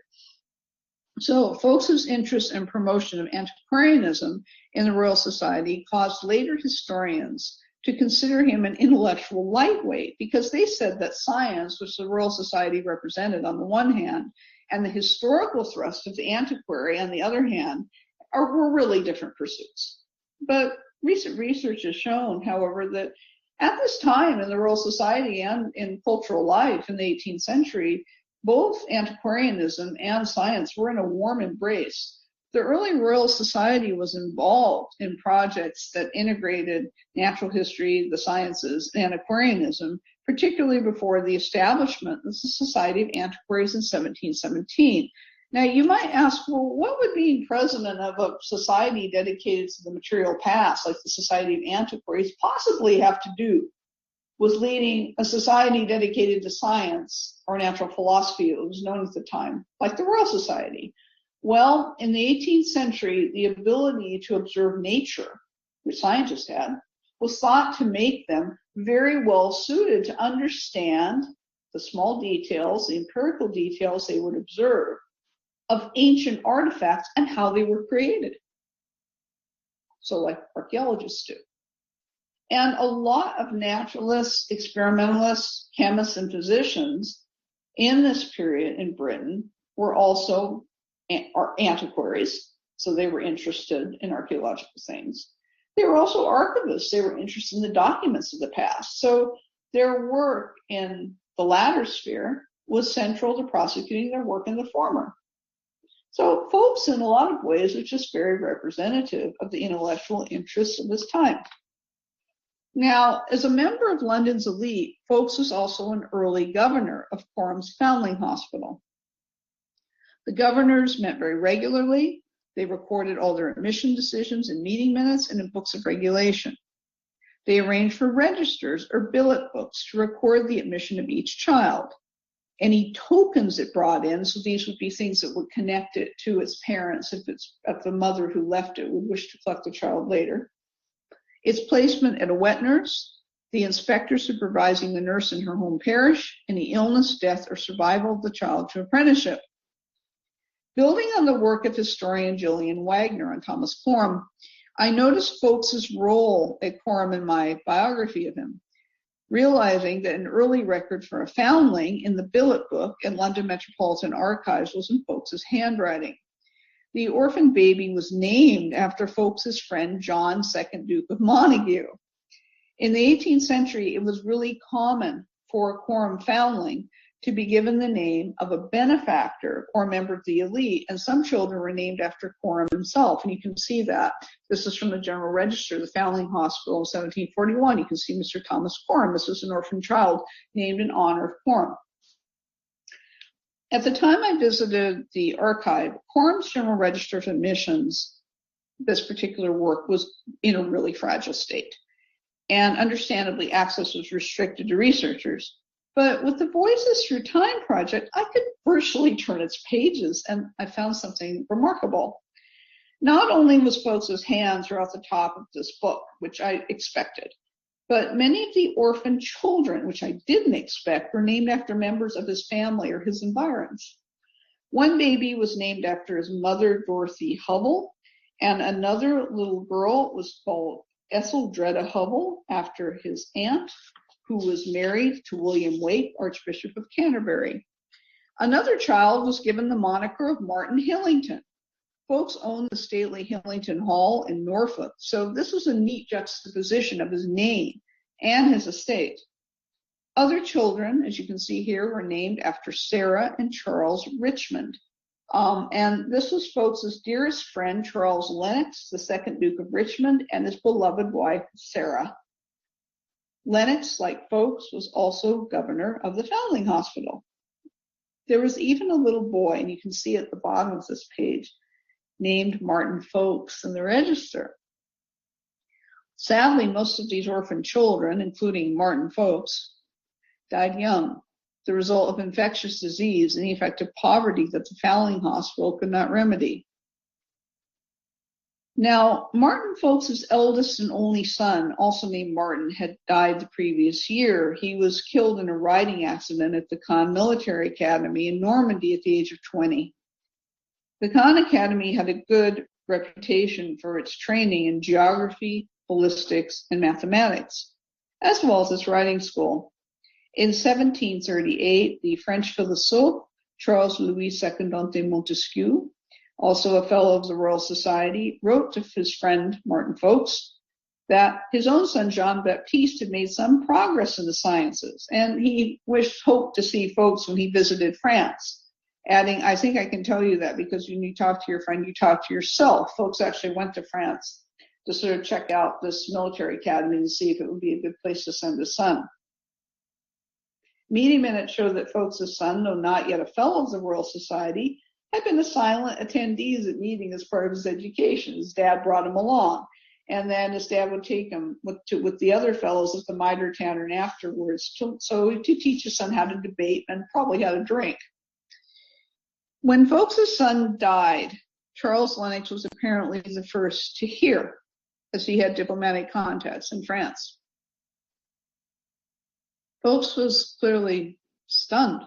So Folkes's interest and promotion of antiquarianism in the Royal Society caused later historians to consider him an intellectual lightweight, because they said that science, which the Royal Society represented on the one hand, and the historical thrust of the antiquary on the other hand, were really different pursuits. But recent research has shown, however, that at this time in the Royal Society and in cultural life in the 18th century, both antiquarianism and science were in a warm embrace. The early Royal Society was involved in projects that integrated natural history, the sciences, and antiquarianism, particularly before the establishment of the Society of Antiquaries in 1717. Now, you might ask, well, what would being president of a society dedicated to the material past, like the Society of Antiquaries, possibly have to do with leading a society dedicated to science or natural philosophy, it was known at the time, like the Royal Society? Well, in the 18th century, the ability to observe nature, which scientists had, was thought to make them very well suited to understand the small details, the empirical details they would observe of ancient artifacts and how they were created. So like archaeologists do. And a lot of naturalists, experimentalists, chemists, and physicians in this period in Britain were also antiquaries, so they were interested in archaeological things. They were also archivists. They were interested in the documents of the past. So their work in the latter sphere was central to prosecuting their work in the former. So Folks, in a lot of ways, was just very representative of the intellectual interests of his time. Now, as a member of London's elite, Folks was also an early governor of Coram's Foundling Hospital. The governors met very regularly. They recorded all their admission decisions in meeting minutes and in books of regulation. They arranged for registers or billet books to record the admission of each child, any tokens it brought in. So these would be things that would connect it to its parents if the mother who left it would wish to collect the child later. Its placement at a wet nurse, the inspector supervising the nurse in her home parish, any illness, death, or survival of the child to apprenticeship. Building on the work of historian Gillian Wagner on Thomas Coram, I noticed Folks's role at Coram in my biography of him, realizing that an early record for a foundling in the billet book at London Metropolitan Archives was in Folks's handwriting. The orphan baby was named after Folks's friend John, 2nd Duke of Montague. In the 18th century, it was really common for a Coram foundling to be given the name of a benefactor or member of the elite, and some children were named after Coram himself, and you can see that. This is from the General Register, the Foundling Hospital in 1741. You can see Mr. Thomas Coram. This is an orphan child named in honor of Coram. At the time I visited the archive, Coram's General Register of Admissions, this particular work, was in a really fragile state. And understandably, access was restricted to researchers. But with the Voices Through Time project, I could virtually turn its pages, and I found something remarkable. Not only was Folks's hand throughout the top of this book, which I expected, but many of the orphan children, which I didn't expect, were named after members of his family or his environs. One baby was named after his mother, Dorothy Hubble, and another little girl was called Etheldreda Hubble after his aunt, who was married to William Wake, Archbishop of Canterbury. Another child was given the moniker of Martin Hillington. Folks owned the stately Hillington Hall in Norfolk, so this was a neat juxtaposition of his name and his estate. Other children, as you can see here, were named after Sarah and Charles Richmond. And this was Folks's dearest friend, Charles Lennox, the 2nd Duke of Richmond, and his beloved wife, Sarah. Lennox, like Folks, was also governor of the Foundling Hospital. There was even a little boy, and you can see at the bottom of this page, named Martin Folks in the register. Sadly, most of these orphan children, including Martin Folks, died young, the result of infectious disease and the effect of poverty that the Foundling Hospital could not remedy. Now, Martin Folks' eldest and only son, also named Martin, had died the previous year. He was killed in a riding accident at the Caen Military Academy in Normandy at the age of 20. The Caen Academy had a good reputation for its training in geography, ballistics, and mathematics, as well as its riding school. In 1738, the French philosophe Charles-Louis Secondant de Montesquieu, also a fellow of the Royal Society, wrote to his friend Martin Folks that his own son Jean-Baptiste had made some progress in the sciences, and he hoped to see Folks when he visited France. Adding, I think I can tell you that because when you talk to your friend, you talk to yourself. Folks actually went to France to sort of check out this military academy and see if it would be a good place to send his son. Meeting minutes show that Folks' son, though not yet a fellow of the Royal Society, had been a silent attendee at meeting as part of his education. His dad brought him along, and then his dad would take him with the other fellows at the Mitre Tavern afterwards to teach his son how to debate and probably how to drink. When Folks' son died, Charles Lennox was apparently the first to hear, as he had diplomatic contacts in France. Folks was clearly stunned.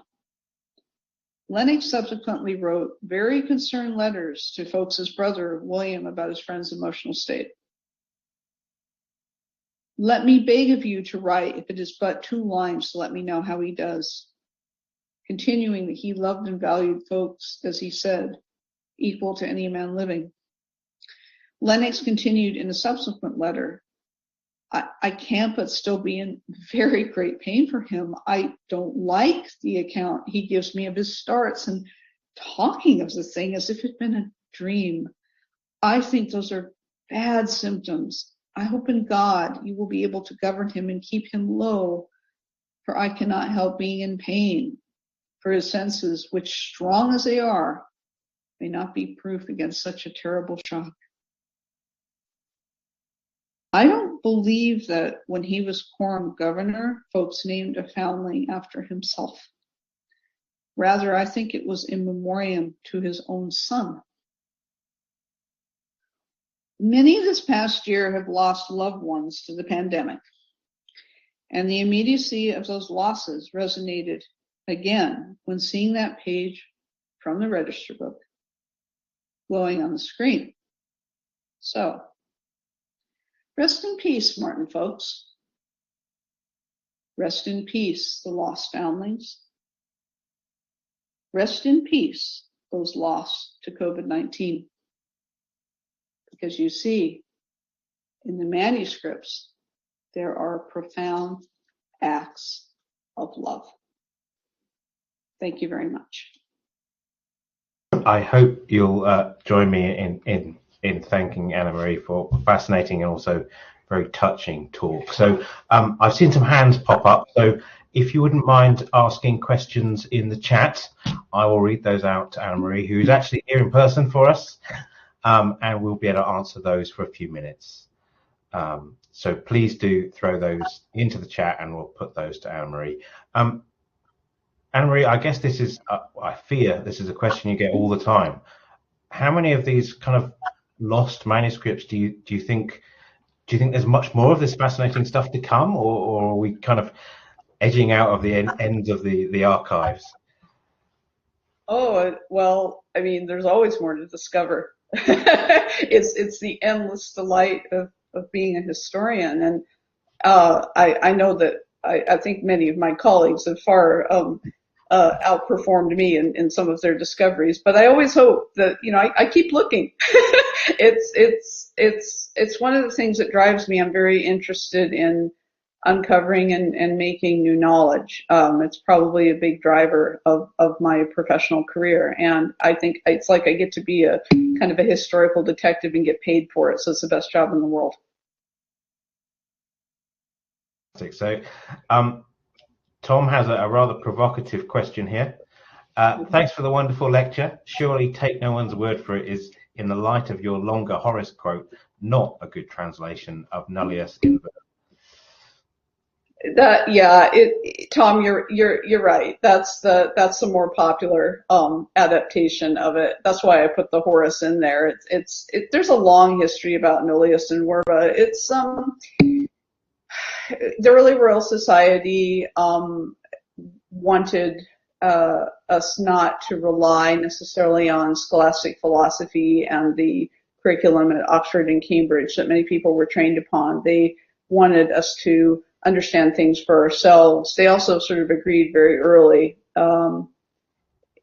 Lennox subsequently wrote very concerned letters to Folks' brother, William, about his friend's emotional state. Let me beg of you to write, if it is but 2 lines, to let me know how he does. Continuing that he loved and valued Folks, as he said, equal to any man living. Lennox continued in a subsequent letter, I can't but still be in very great pain for him. I don't like the account he gives me of his starts and talking of the thing as if it had been a dream. I think those are bad symptoms. I hope in God you will be able to govern him and keep him low, for I cannot help being in pain, for his senses, which strong as they are, may not be proof against such a terrible shock. I don't believe that when he was quorum governor, Folks named a foundling after himself. Rather, I think it was in memoriam to his own son. Many this past year have lost loved ones to the pandemic, and the immediacy of those losses resonated again when seeing that page from the register book glowing on the screen. So, rest in peace, Martin Folks. Rest in peace, the lost foundlings. Rest in peace, those lost to COVID-19. Because you see, in the manuscripts, there are profound acts of love. Thank you very much. I hope you'll join me in thanking Anna Marie for a fascinating and also very touching talk. So I've seen some hands pop up. So if you wouldn't mind asking questions in the chat, I will read those out to Anna Marie, who's actually here in person for us, and we'll be able to answer those for a few minutes. So please do throw those into the chat and we'll put those to Anna Marie. Anna Marie, I guess this is, I fear this is a question you get all the time. How many of these kind of lost manuscripts do you think there's much more of this fascinating stuff to come, or are we kind of edging out of the ends of the archives? Oh, well, I mean, there's always more to discover. It's the endless delight of being a historian. And I know that I think many of my colleagues have far outperformed me in some of their discoveries, but I always hope that, I keep looking. It's one of the things that drives me. I'm very interested in uncovering and making new knowledge. It's probably a big driver of my professional career. And I think it's like I get to be a kind of a historical detective and get paid for it. So it's the best job in the world. So, Tom has a rather provocative question here. Thanks for the wonderful lecture. Surely take no one's word for it is, in the light of your longer Horace quote, not a good translation of nullius in verba. Tom, you're right. That's the more popular adaptation of it. That's why I put the Horace in there. There's a long history about nullius in verba. It's the early Royal Society wanted us not to rely necessarily on scholastic philosophy and the curriculum at Oxford and Cambridge that many people were trained upon. They wanted us to understand things for ourselves. They also sort of agreed very early,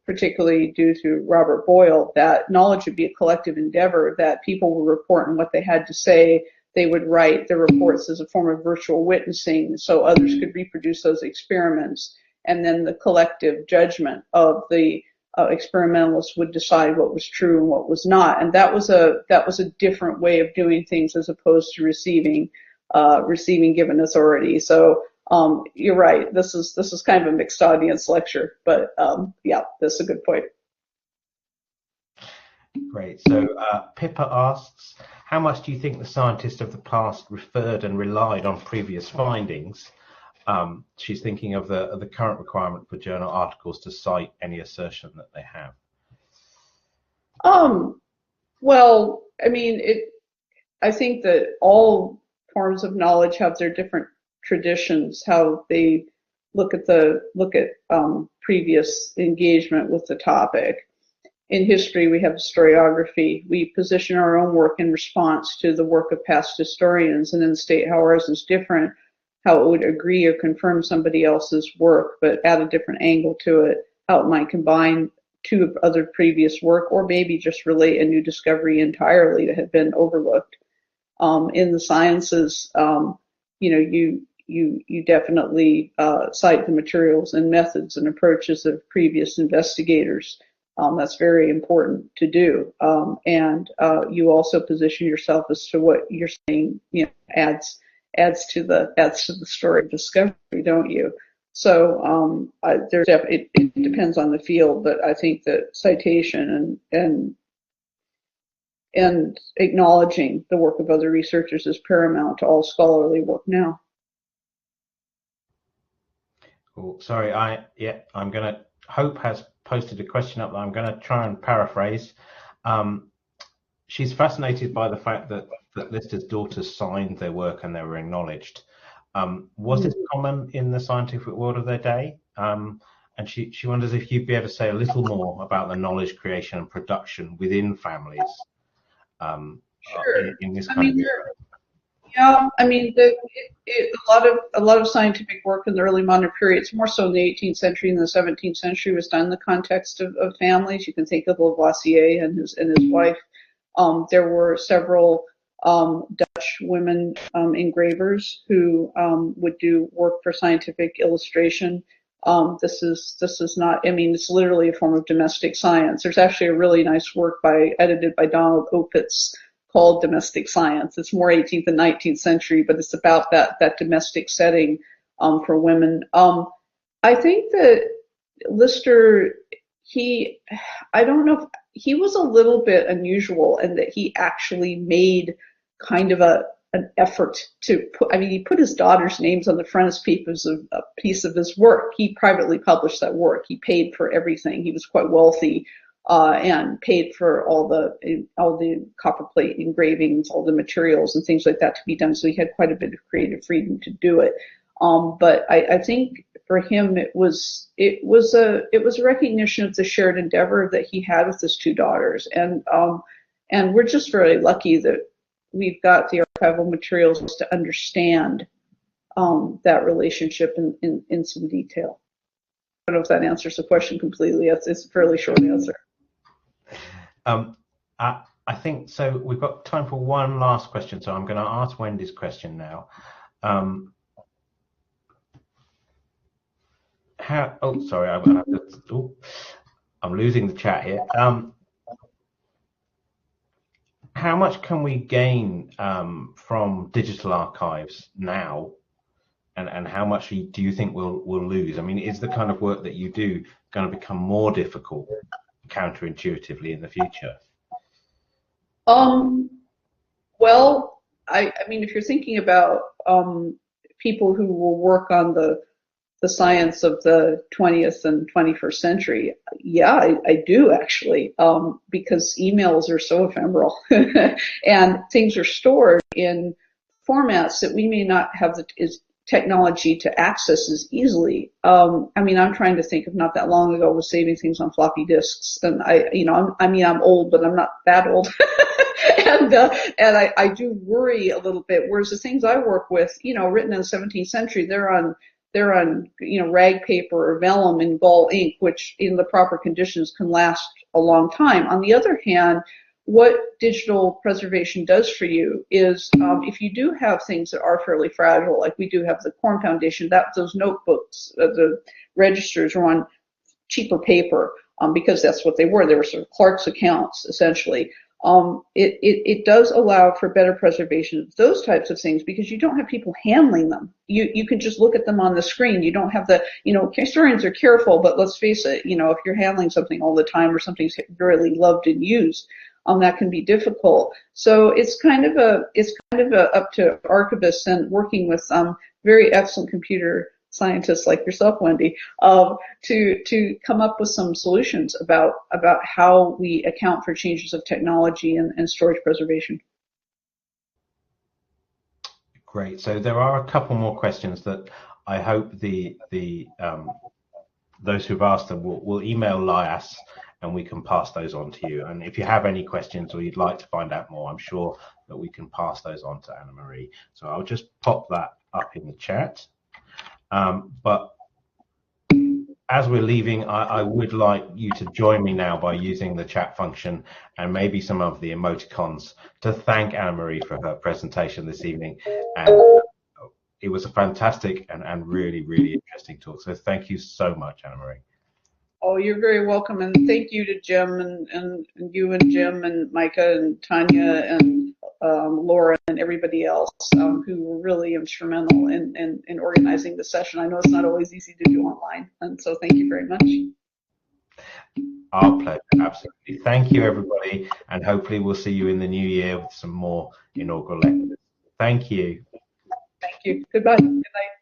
particularly due to Robert Boyle, that knowledge would be a collective endeavor, that people would report on what they had to say. They would write their reports as a form of virtual witnessing so others could reproduce those experiments. And then the collective judgment of the experimentalists would decide what was true and what was not. And that was a different way of doing things as opposed to receiving given authority. So you're right. This is kind of a mixed audience lecture, but that's a good point. Great. So Pippa asks, how much do you think the scientists of the past referred and relied on previous findings? She's thinking of the current requirement for journal articles to cite any assertion that they have. Well, I mean, I think that all forms of knowledge have their different traditions, how they look at previous engagement with the topic. In history, we have historiography. We position our own work in response to the work of past historians and then state how ours is different, how it would agree or confirm somebody else's work, but add a different angle to it, how it might combine two other previous work, or maybe just relate a new discovery entirely that had been overlooked. In the sciences, you definitely cite the materials and methods and approaches of previous investigators. That's very important to do, and you also position yourself as to what you're saying. Adds to the story of discovery, don't you? So it depends on the field, but I think that citation and acknowledging the work of other researchers is paramount to all scholarly work now. Cool. Sorry, I'm gonna. Hope has posted a question up that I'm going to try and paraphrase. She's fascinated by the fact that Lister's daughters signed their work and they were acknowledged. Was this common in the scientific world of their day? And she wonders if you'd be able to say a little more about the knowledge creation and production within families Sure. in this kind of era. Yeah, I mean, a lot of scientific work in the early modern period, it's more so in the 18th century and the 17th century, was done in the context of families. You can think of Lavoisier and his wife. There were several Dutch women engravers who would do work for scientific illustration. This is not. I mean, it's literally a form of domestic science. There's actually a really nice work edited by Donald Opitz, called Domestic Science. It's more 18th and 19th century, but it's about that domestic setting for women. I think that Lister, I don't know if he was a little bit unusual in that he actually made kind of an effort to put, I mean, he put his daughter's names on the frontispiece of a piece of his work. He privately published that work. He paid for everything. He was quite wealthy. And paid for all the copperplate engravings, all the materials and things like that to be done. So he had quite a bit of creative freedom to do it. But I think for him it was a recognition of the shared endeavor that he had with his two daughters, and we're just very lucky that we've got the archival materials to understand that relationship in some detail. I don't know if that answers the question completely. It's a fairly short answer. I think so. We've got time for one last question, so I'm going to ask Wendy's question now. I'm losing the chat here. How much can we gain from digital archives now, and how much do you think we'll lose? I mean, is the kind of work that you do going to become more difficult counterintuitively in the future? Well, I mean, if you're thinking about people who will work on the science of the 20th and 21st century, yeah, I do actually, because emails are so ephemeral and things are stored in formats that we may not have the technology to access as easily. I mean, I'm trying to think of not that long ago was saving things on floppy disks, and I'm old, but I'm not that old. And I do worry a little bit. Whereas the things I work with, written in the 17th century, they're on rag paper or vellum and gall ink, which in the proper conditions can last a long time. On the other hand, what digital preservation does for you is if you do have things that are fairly fragile, like we do have the Corn Foundation, those notebooks, the registers are on cheaper paper because that's what they were. They were sort of clerk's accounts, essentially. It does allow for better preservation of those types of things because you don't have people handling them. You can just look at them on the screen. You don't have historians are careful, but let's face it, if you're handling something all the time or something's really loved and used, that can be difficult. So it's kind of up to archivists and working with very excellent computer scientists like yourself, Wendy, to come up with some solutions about how we account for changes of technology and storage preservation. Great. So there are a couple more questions that I hope those who've asked them will email Lias, and we can pass those on to you. And if you have any questions or you'd like to find out more, I'm sure that we can pass those on to Anna Marie. So I'll just pop that up in the chat. But as we're leaving, I would like you to join me now by using the chat function and maybe some of the emoticons to thank Anna Marie for her presentation this evening. And it was a fantastic and really, really interesting talk. So thank you so much, Anna Marie. Oh, you're very welcome. And thank you to Jim and you and Jim and Micah and Tanya and Laura and everybody else who were really instrumental in organizing the session. I know it's not always easy to do online. And so thank you very much. Our pleasure, absolutely. Thank you, everybody. And hopefully we'll see you in the new year with some more inaugural lectures. Thank you. Thank you. Goodbye. Good night.